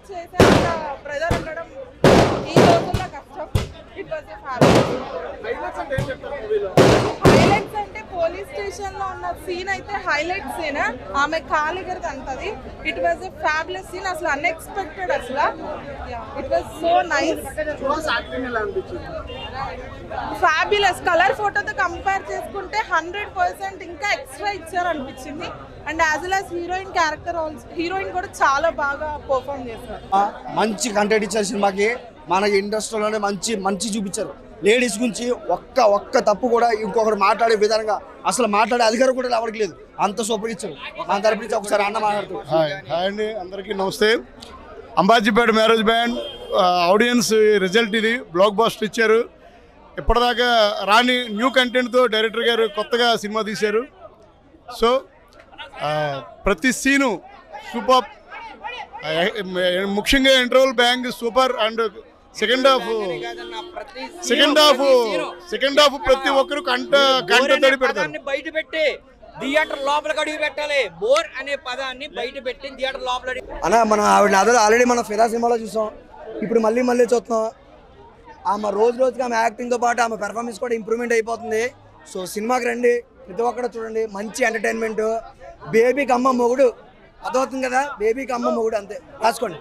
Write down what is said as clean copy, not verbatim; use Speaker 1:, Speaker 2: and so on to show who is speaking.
Speaker 1: చేసేంత ప్రెజర్ ఉండడం ఈ రోజుల్లో కష్టం. ఇట్ వాజ్ ఎ హైలైట్స్ అంటే పోలీస్ స్టేషన్ లో ఉన్న సీన్ అయితే హైలైట్ సీన్. ఆమె కాలిగరది అంటది. It was a fabulous scene. అసలు అన్ఎక్స్పెక్టెడ్. అసలు it was so nice. Fabulous. Colour ఫోటోతో కంపేర్ చేసుకుంటే 100% ఇంకా ఎక్స్ట్రా ఇచ్చారు అనిపించింది. And as well as heroine character also, heroine కూడా చాలా బాగా పర్ఫామ్ చేశారు.
Speaker 2: మంచి కంటెంట్ ఇచ్చారు సినిమాకి. మనకి ఇండస్ట్రీలోనే మంచి చూపించారు. లేడీస్ గురించి ఒక్క తప్పు కూడా ఇంకొకరు మాట్లాడే విధంగా అసలు మాట్లాడే అధికారం కూడా ఎవరికి లేదు. అంత సూపర్ ఇచ్చారు. మన తరపు నుంచి ఒకసారి అన్న మాట్లాడుతూ.
Speaker 3: హాయ్ అండి, అందరికీ నమస్తే. Ambajipeta marriage band audience result ఇది. బ్లాక్ బస్టర్ ఇచ్చారు. ఇప్పటిదాకా రాని న్యూ కంటెంట్తో డైరెక్టర్ గారు కొత్తగా సినిమా తీశారు. సో ప్రతి సీను సూపర్. ముఖ్యంగా interval bank super. And second half ప్రతి ఒక్కరు కంట తడి పెడతారు.
Speaker 4: బయట పెట్టి థియేటర్ లోపలికి అడుగు పెట్టాలి. బోర్ అనే పదాన్ని బయట పెట్టి థియేటర్ లోపల
Speaker 2: అన్న మనం ఆల్రెడీ మనం ఫిదా సినిమాలో చూసాం. ఇప్పుడు మళ్ళీ చూస్తున్నాం. ఆమె రోజుకి ఆమె యాక్టింగ్తో పాటు ఆమె పెర్ఫార్మెన్స్ కూడా ఇంప్రూవ్మెంట్ అయిపోతుంది. సో సినిమాకి రండి, ప్రతి ఒక్కరు చూడండి. మంచి ఎంటర్టైన్మెంట్. బేబీకి అమ్మ మొగుడు అర్థమవుతుంది కదా. బేబీకి అమ్మ మొగుడు అంతే రాసుకోండి.